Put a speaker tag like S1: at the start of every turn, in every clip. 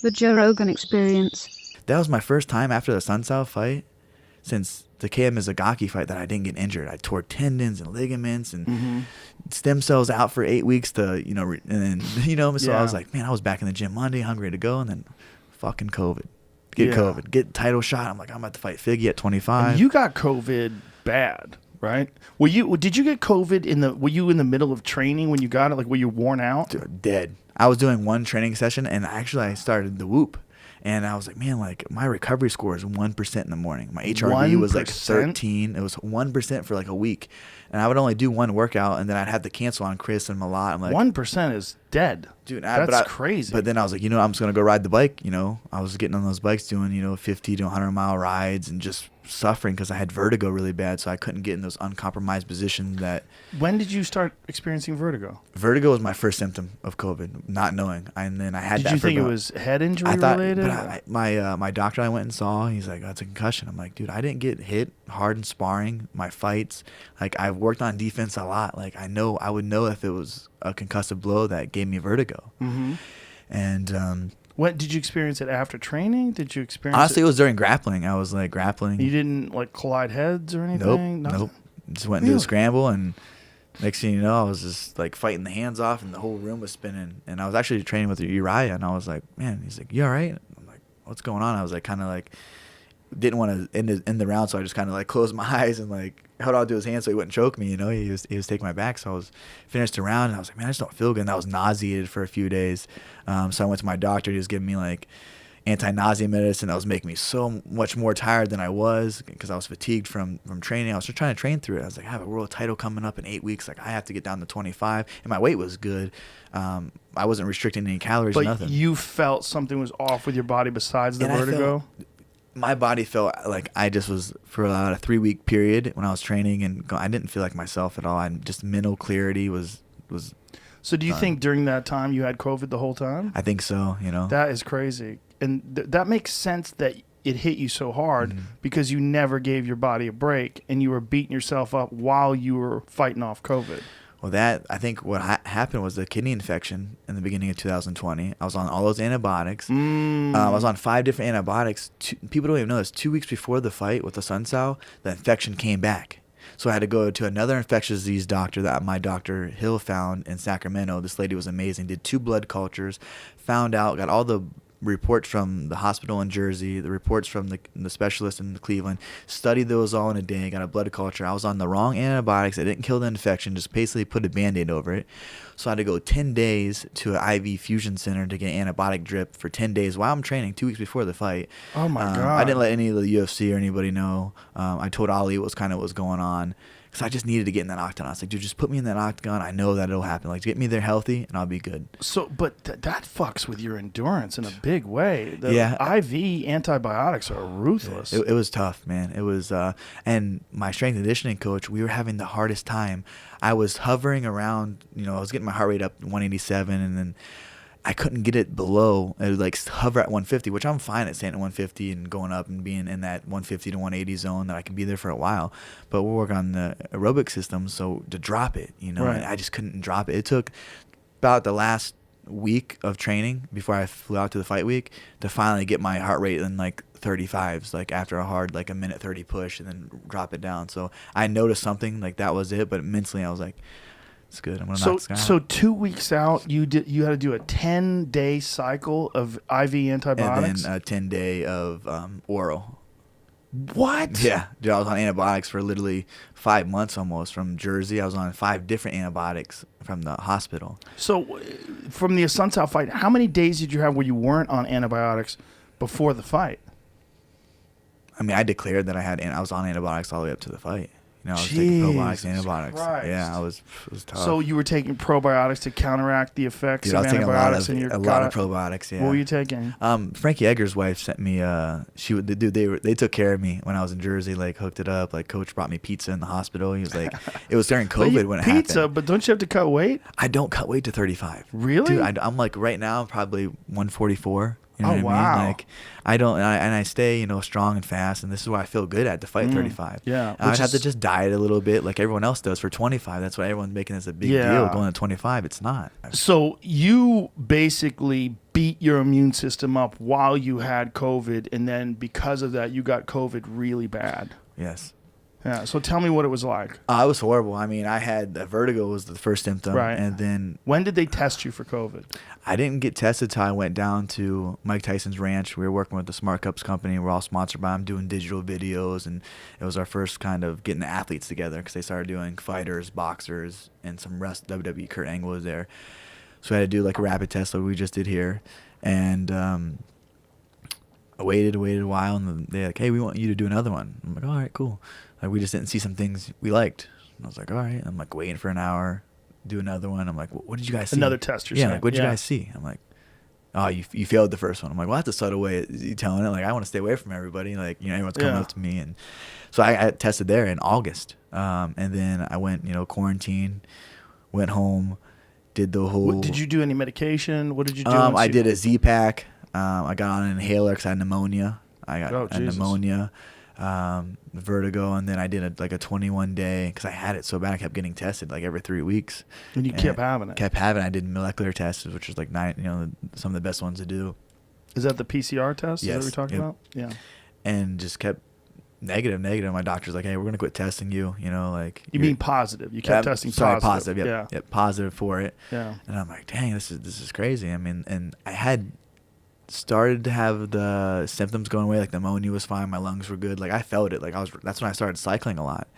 S1: The Joe Rogan Experience.
S2: That was my first time after the Sun South fight since the KM Mizugaki fight that I didn't get injured. I tore tendons and ligaments and stem cells out for 8 weeks to, you know, and then, you know, so I was like, man, I was back in the gym Monday, hungry to go, and then fucking COVID. COVID. Get title shot. I'm like, I'm about to fight Figgy at 25.
S3: And you got COVID bad, right? Did you get COVID were you in the middle of training when you got it? Like, were you worn out?
S2: Dude, dead. I was doing one training session, and actually I started the Whoop. And I was like, man, like my recovery score is 1% in the morning. My HRV was like 13. It was 1% for like a week. And I would only do one workout, and then I'd have to cancel on Chris and Malat. I'm like,
S3: 1% is dead.
S2: Dude,
S3: that's crazy.
S2: But then I was like, you know, I'm just going to go ride the bike. You know, I was getting on those bikes doing, you know, 50 to 100 mile rides and just suffering because I had vertigo really bad. So I couldn't get in those uncompromised positions that.
S3: When did you start experiencing vertigo?
S2: Vertigo was my first symptom of COVID, not knowing. And then I had
S3: Did
S2: that.
S3: You think it was head injury related?
S2: But my doctor I went and saw, he's like, oh, it's a concussion. I'm like, dude, I didn't get hit hard in sparring, my fights. Like, I've worked on defense a lot. Like, I would know if it was a concussive blow that gave me vertigo.
S3: Mm-hmm.
S2: And
S3: what did you experience it after training? Did you experience
S2: honestly, it was during grappling. I was like grappling.
S3: You didn't like collide heads or anything?
S2: Nope. Just went into a scramble, and next thing you know, I was just like fighting the hands off, and the whole room was spinning. And I was actually training with Uriah, and I was like, man, he's like, you all right? I'm like, what's going on? I was like, kind of like, didn't want to end the round, so I just kind of like closed my eyes and like held on to his hand so he wouldn't choke me. You know, he was taking my back, so I was finished the round, and I was like, man, I just don't feel good. And I was nauseated for a few days, so I went to my doctor. He was giving me like anti-nausea medicine. That was making me so much more tired than I was because I was fatigued from training. I was just trying to train through it. I was like, I have a world title coming up in 8 weeks. Like, I have to get down to 25, and my weight was good. I wasn't restricting any calories or nothing.
S3: But you felt something was off with your body besides the vertigo?
S2: My body felt like I just was, for about a 3-week period when I was training, and I didn't feel like myself at all. And just mental clarity was.
S3: So do you think during that time you had COVID the whole time?
S2: I think so. You know,
S3: that is crazy, and that makes sense that it hit you so hard because you never gave your body a break, and you were beating yourself up while you were fighting off COVID.
S2: Well, I think what happened was the kidney infection in the beginning of 2020. I was on all those antibiotics. I was on 5 different antibiotics. People don't even know this. 2 weeks before the fight with the Sun Sao, the infection came back. So I had to go to another infectious disease doctor that my Dr. Hill found in Sacramento. This lady was amazing. Did 2 blood cultures, found out, got all the reports from the hospital in Jersey, the reports from the specialist in Cleveland, studied those all in a day, got a blood culture. I was on the wrong antibiotics. I didn't kill the infection, just basically put a Band-Aid over it. So I had to go 10 days to an IV fusion center to get an antibiotic drip for 10 days while I'm training 2 weeks before the fight.
S3: Oh, my God.
S2: I didn't let any of the UFC or anybody know. I told Ali what was going on. Because I just needed to get in that octagon. I was like, dude, just put me in that octagon. I know that it'll happen. Like, get me there healthy, and I'll be good.
S3: So, but that fucks with your endurance in a big way. The
S2: yeah.
S3: IV antibiotics are ruthless.
S2: It was tough, man. It was, and my strength and conditioning coach, we were having the hardest time. I was hovering around, you know, I was getting my heart rate up to 187, and then I couldn't get it below. It would like hover at 150, which I'm fine at staying at 150 and going up and being in that 150 to 180 zone that I can be there for a while. But we'll work on the aerobic system, so to drop it, you know, and I just couldn't drop it. It took about the last week of training before I flew out to the fight week to finally get my heart rate in like 35s, like after a hard like a minute 30 push, and then drop it down. So I noticed something, like that was it, but mentally I was like, it's good. I'm gonna knock this guy out.
S3: So 2 weeks out, you had to do a 10-day cycle of IV antibiotics,
S2: and then a 10-day of oral.
S3: What?
S2: Yeah, dude, I was on antibiotics for literally 5 months almost from Jersey. I was on 5 different antibiotics from the hospital.
S3: So, from the Sun Sao fight, how many days did you have where you weren't on antibiotics before the fight?
S2: I mean, I declared that I was on antibiotics all the way up to the fight. You know, I was taking probiotics, antibiotics.
S3: Christ.
S2: Yeah, it was tough.
S3: So you were taking probiotics to counteract the effects
S2: Dude,
S3: of
S2: I was taking
S3: antibiotics in your gut?
S2: a lot of probiotics. Yeah.
S3: What were you taking?
S2: Frankie Egger's wife sent me. They took care of me when I was in Jersey. Like, hooked it up. Like, coach brought me pizza in the hospital. He was like, it was during COVID when it happened.
S3: Pizza, but don't you have to cut weight?
S2: I don't cut weight to 35.
S3: Really?
S2: Dude, I'm like right now probably 144. You know
S3: Oh,
S2: what I mean?
S3: wow.
S2: Like, I stay, strong and fast, and this is why I feel good at to fight 35.
S3: Yeah,
S2: I'd
S3: which
S2: have to
S3: is-
S2: just diet a little bit like everyone else does for 25. That's why everyone's making this a big
S3: Yeah.
S2: deal going to 25. It's not.
S3: So you basically beat your immune system up while you had COVID, and then because of that, you got COVID really bad.
S2: Yes.
S3: Yeah. So tell me what it was like.
S2: It was horrible. I mean, I had vertigo was the first symptom,
S3: Right.
S2: and then
S3: When did they test you for COVID?
S2: I didn't get tested till I went down to Mike Tyson's ranch. We were working with the Smart Cups company. We're all sponsored by him, doing digital videos, and it was our first kind of getting the athletes together because they started doing fighters, boxers, and some WWE. Kurt Angle was there, so I had to do like a rapid test like we just did here, and I waited a while, and they're like, "Hey, we want you to do another one." I'm like, "All right, cool." Like, we just didn't see some things we liked. And I was like, all right. I'm like waiting for an hour, do another one. I'm like, what did you guys see?
S3: Another test, you're
S2: yeah,
S3: saying.
S2: like, what did
S3: Yeah.
S2: you guys see? I'm like, oh, you failed the first one. I'm like, well, that's a subtle way of you telling it. Like, I want to stay away from everybody. Like, everyone's coming
S3: Yeah.
S2: up to me. And so I tested there in August. And then I went, quarantine, went home, did the whole.
S3: Did you do any medication? What did you do?
S2: I did a Z-Pack. I got on an inhaler because I had pneumonia. I got
S3: Jesus.
S2: pneumonia. Vertigo, and then I did a 21 day because I had it so bad I kept getting tested like every 3 weeks.
S3: And you kept having it.
S2: I did molecular tests, which was like some of the best ones to do.
S3: Is that the PCR test?
S2: Yes.
S3: Is that what we're talking
S2: Yep.
S3: about? Yeah.
S2: And just kept negative. My doctor's like, hey, we're gonna quit testing you.
S3: You mean positive? You kept testing
S2: sorry,
S3: positive.
S2: Yep. Yep, positive for it.
S3: Yeah.
S2: And I'm like, dang, this is crazy. I mean, and I had started to have the symptoms going away. Like the pneumonia was fine, my lungs were good. Like I felt it. Like that's when I started cycling a lot.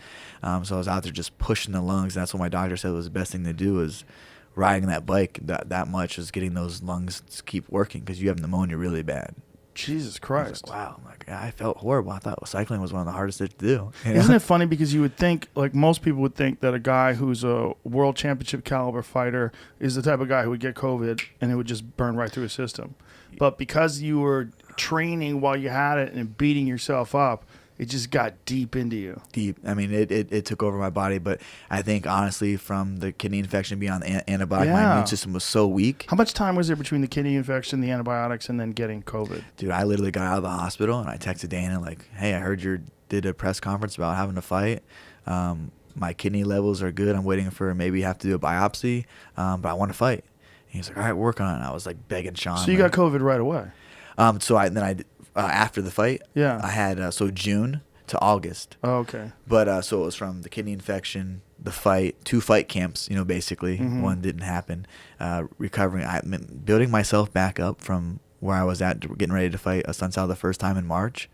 S2: So I was out there just pushing the lungs. That's what my doctor said was the best thing to do is riding that bike that much is getting those lungs to keep working because you have pneumonia really bad.
S3: Jesus
S2: I
S3: Christ.
S2: was like, wow. I'm like, I felt horrible. I thought cycling was one of the hardest things to do.
S3: Isn't it funny because you would think, like most people would think that a guy who's a world championship caliber fighter is the type of guy who would get COVID and it would just burn right through his system. But because you were training while you had it and beating yourself up, it just got deep into you.
S2: Deep. I mean, it took over my body. But I think, honestly, from the kidney infection being on the antibiotic, my immune system was so weak.
S3: How much time was there between the kidney infection, the antibiotics, and then getting COVID?
S2: Dude, I literally got out of the hospital, and I texted Dana, like, hey, I heard you did a press conference about having to fight. My kidney levels are good. I'm waiting for maybe have to do a biopsy, but I want to fight. And he's like, all right, work on it. And I was, like, begging Sean.
S3: So you got COVID right away?
S2: So after the fight,
S3: Yeah.
S2: I had June to August.
S3: Oh, okay.
S2: But so it was from the kidney infection, the fight, 2 fight camps, basically.
S3: Mm-hmm.
S2: One didn't happen. Recovering, building myself back up from where I was at, getting ready to fight Sunsal the first time in March.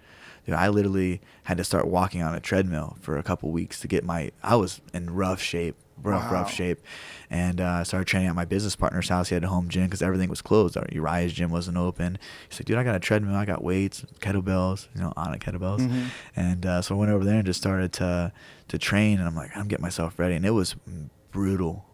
S2: Dude, I literally had to start walking on a treadmill for a couple weeks to get I was in rough shape. Rough shape, and I started training at my business partner's house. He had a home gym because everything was closed. Uriah's gym wasn't open. He's like, dude, I got a treadmill, I got weights, kettlebells, on it kettlebells,
S3: Mm-hmm.
S2: and so I went over there and just started to train. And I'm like, I'm getting myself ready, and it was brutal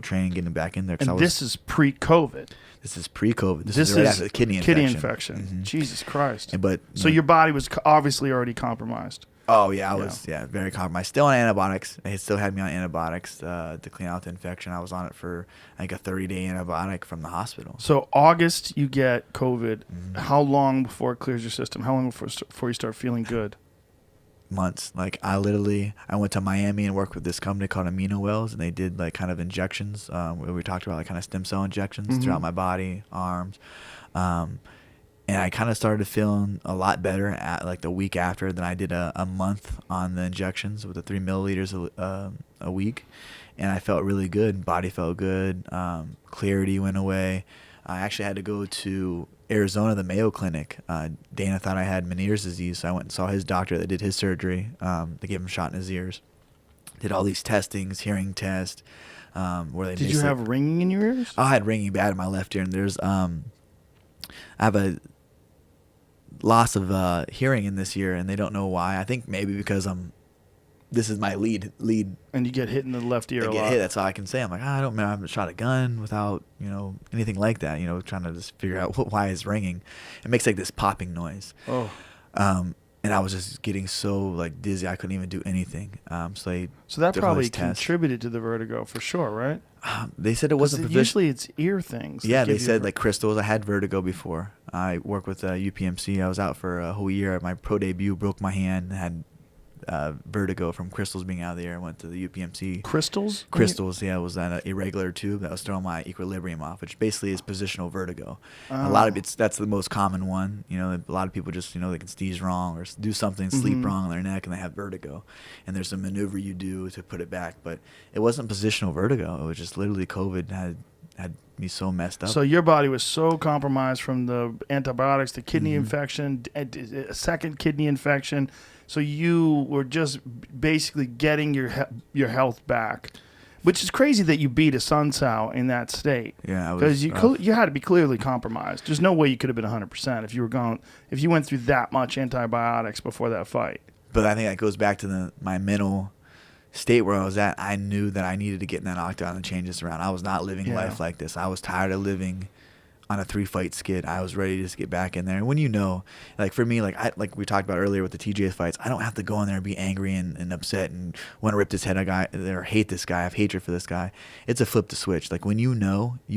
S2: training getting back in there.
S3: And this is pre-COVID.
S2: This is pre-COVID. This
S3: This
S2: is right
S3: is
S2: after the kidney infection.
S3: Mm-hmm. Jesus Christ.
S2: But
S3: So your body was obviously already compromised.
S2: Oh, yeah, I was very compromised. Still on antibiotics. They still had me on antibiotics to clean out the infection. I was on it for, I think, a 30-day antibiotic from the hospital.
S3: So August, you get COVID.
S2: Mm-hmm.
S3: How long before it clears your system? How long before you start feeling good?
S2: Months. Like, I went to Miami and worked with this company called Amino Wells, and they did, like, kind of injections where we talked about, like, kind of stem cell injections throughout my body, arms. And I kind of started feeling a lot better at like the week after. Then I did a month on the injections with the 3 milliliters a week, and I felt really good. Body felt good. Clarity went away. I actually had to go to Arizona, the Mayo Clinic. Dana thought I had Meniere's disease, so I went and saw his doctor that did his surgery. They gave him a shot in his ears. Did all these testings, hearing test. Where they
S3: Did you have ringing in your ears?
S2: I had ringing bad in my left ear, and there's I have a loss of hearing in this ear, and they don't know why. I think maybe because this is my lead.
S3: And you get hit in the left ear
S2: I
S3: a
S2: get
S3: lot.
S2: hit. That's all I can say. I'm like, I don't remember. I haven't shot a gun without anything like that. Trying to just figure out why it's ringing. It makes like this popping noise.
S3: Oh.
S2: and I was just getting so like dizzy I couldn't even do anything.
S3: So that
S2: took all
S3: probably
S2: these tests.
S3: contributed to the vertigo for sure, right?
S2: They said it wasn't
S3: Usually it's ear things. that
S2: Yeah,
S3: give
S2: they
S3: you
S2: said like crystals. I had vertigo before. I worked with UPMC. I was out for a whole year. At my pro debut, broke my hand, had vertigo from crystals being out of the air. Went to the UPMC.
S3: crystals.
S2: Crystals, yeah, it was an irregular tube that was throwing my equilibrium off, which basically is positional vertigo. A
S3: Oh.
S2: lot of that's the most common one. You know, a lot of people just they can sneeze wrong or do something, sleep
S3: Mhm.
S2: wrong on their neck, and they have vertigo. And there's a maneuver you do to put it back, but it wasn't positional vertigo. It was just literally COVID had me so messed up.
S3: So your body was so compromised from the antibiotics, the kidney
S2: Mhm.
S3: infection, a second kidney infection. So you were just basically getting your health back, which is crazy that you beat a Sun Tzu in that state.
S2: Yeah, I was
S3: Because
S2: rough.
S3: you had to be clearly compromised. There's no way you could have been 100% if you went through that much antibiotics before that fight.
S2: But I think that goes back to my mental state where I was at. I knew that I needed to get in that octagon and change this around. I was not living
S3: Yeah.
S2: life like this. I was tired of living on a 3-fight skid. I was ready to just get back in there. And when like for me, like we talked about earlier with the TJ fights, I don't have to go in there and be angry and upset and want to rip this head or hate this guy. I have hatred for this guy. It's a flip the switch. Like when you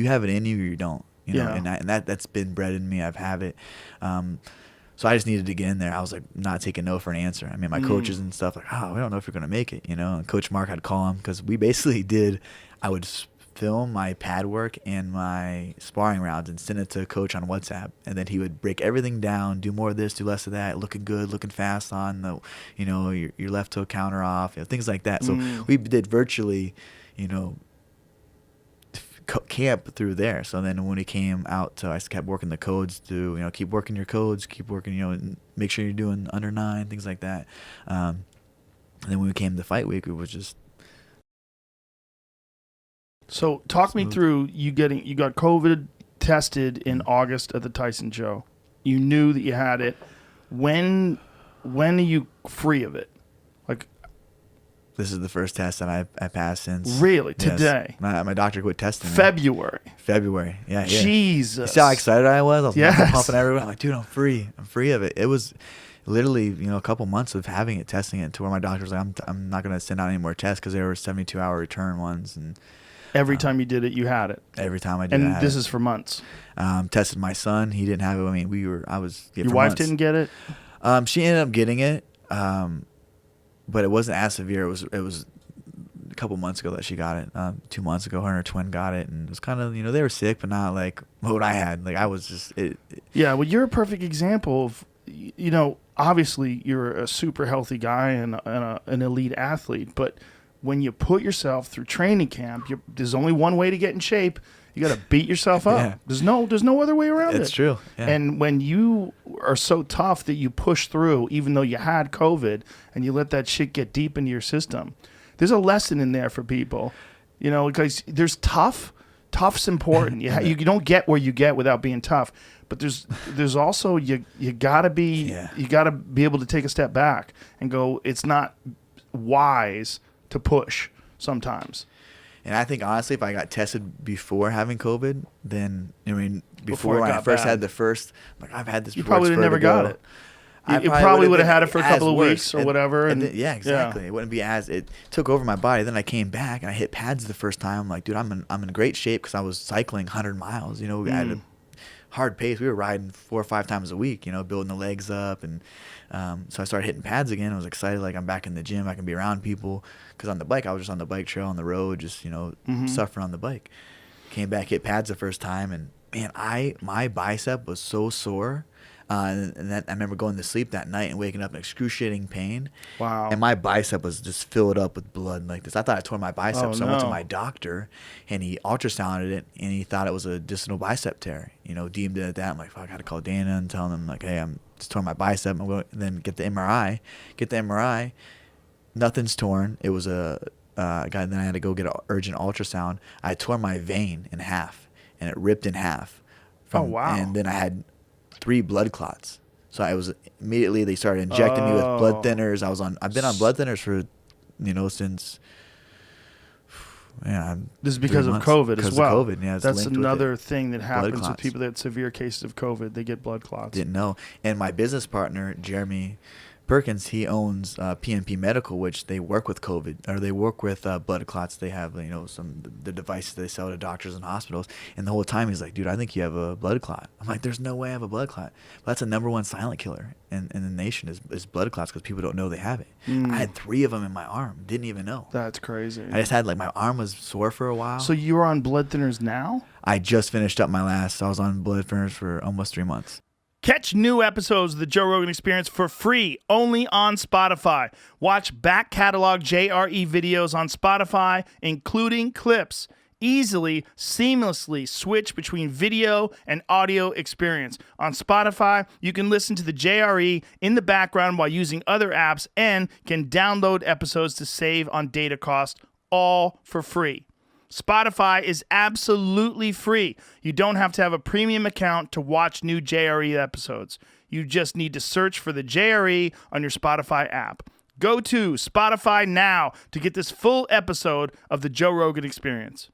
S2: have it in you or you don't. You know,
S3: Yeah.
S2: and that's been bred in me. I've have it. So I just needed to get in there. I was like not taking no for an answer. I mean, my coaches and stuff like, oh, we don't know if you're going to make it, And Coach Mark had to call him because we basically I would film my pad work and my sparring rounds and send it to Coach on WhatsApp. And then he would break everything down, do more of this, do less of that, looking good, looking fast on the, your left toe counter off, things like that. So we did virtually, camp through there. So then when he came out, I just kept working the codes to keep working your codes, keep working and make sure you're doing under 9, things like that. And then when we came to fight week, it was just.
S3: So talk me through you got COVID tested in August at the Tyson show. You knew that you had it. When are you free of it? Like,
S2: this is the first test that I passed since.
S3: Really?
S2: Yes.
S3: Today?
S2: My doctor quit testing me.
S3: February.
S2: Yeah.
S3: Jesus.
S2: You see how excited I was? I was
S3: Yes.
S2: pumping everywhere. I'm like, dude, I'm free. I'm free of it. It was literally, a couple months of having it, testing it, to where my doctor was like, I'm not going to send out any more tests because there were 72-hour return ones. And
S3: every time you did it, you had it.
S2: every time I did it, I
S3: And
S2: had
S3: this
S2: it.
S3: is for months.
S2: Tested my son. He didn't have it. I mean,
S3: Your wife didn't get it?
S2: She ended up getting it, but it wasn't as severe. It was a couple months ago that she got it. 2 months ago, her and her twin got it, and it was kind of they were sick, but not like what I had. Like I was just
S3: Yeah, well, you're a perfect example of, obviously you're a super healthy guy and an elite athlete, but when you put yourself through training camp, there's only one way to get in shape. You got to beat yourself up.
S2: Yeah.
S3: There's no other way around it.
S2: It's true. Yeah.
S3: And when you are so tough that you push through, even though you had COVID, and you let that shit get deep into your system, there's a lesson in there for people, because there's tough. Tough's important. You don't get where you get without being tough. But there's also you gotta be able to take a step back and go, it's not wise to push sometimes.
S2: And I think honestly, if I got tested before having COVID, then before when I
S3: got
S2: first
S3: bad.
S2: had the first, like I've had this.
S3: You
S2: before,
S3: probably
S2: it's
S3: would have never got
S2: vertigo.
S3: it. You
S2: I
S3: probably would have
S2: been
S3: had it for a
S2: as
S3: couple of
S2: worse.
S3: weeks or whatever. And
S2: yeah, exactly. It wouldn't be as it took over my body. Then I came back and I hit pads the first time. I'm like, dude, I'm in great shape because I was cycling 100 miles. We had a hard pace. We were riding 4 or 5 times a week. Building the legs up, and so I started hitting pads again. I was excited, like I'm back in the gym. I can be around people, because on the bike I was just on the bike trail on the road, just suffering on the bike. Came back, hit pads the first time, and man, my bicep was so sore. And that I remember going to sleep that night and waking up in excruciating pain.
S3: Wow.
S2: And my bicep was just filled up with blood like this. I thought I tore my bicep,
S3: Oh,
S2: so I went to
S3: no.
S2: my doctor, and he ultrasounded it, and he thought it was a distal bicep tear. Deemed it that. I'm like, fuck, I got to call Dana and tell him, like, hey, I'm just torn my bicep. I'm going to then get the MRI. Nothing's torn. It was a guy. Then I had to go get an urgent ultrasound. I tore my vein in half, and it ripped in half.
S3: Oh, wow.
S2: And then I had 3 blood clots. So I was immediately, they started injecting me with blood thinners. I've been on blood thinners for, since,
S3: This is because
S2: 3
S3: of
S2: months.
S3: COVID
S2: Because
S3: as well.
S2: of COVID, yeah. It's
S3: That's
S2: linked with
S3: another
S2: it.
S3: thing that happens with
S2: clots.
S3: people that have severe cases of COVID. They get blood clots.
S2: Didn't know. And my business partner, Jeremy, Perkins, he owns PNP Medical, which they work with COVID, or they work with blood clots. They have, the devices they sell to doctors and hospitals. And the whole time he's like, dude, I think you have a blood clot. I'm like, there's no way I have a blood clot. But that's the number one silent killer in the nation is blood clots, because people don't know they have it. I had 3 of them in my arm. Didn't even know.
S3: That's crazy.
S2: I just had, my arm was sore for a while.
S3: So you are on blood thinners now?
S2: I just finished up my last. I was on blood thinners for almost 3 months.
S3: Catch new episodes of the Joe Rogan Experience for free only on Spotify. Watch back catalog JRE videos on Spotify, including clips. Easily, seamlessly switch between video and audio experience. On Spotify, you can listen to the JRE in the background while using other apps and can download episodes to save on data cost, all for free. Spotify is absolutely free. You don't have to have a premium account to watch new JRE episodes. You just need to search for the JRE on your Spotify app. Go to Spotify now to get this full episode of the Joe Rogan Experience.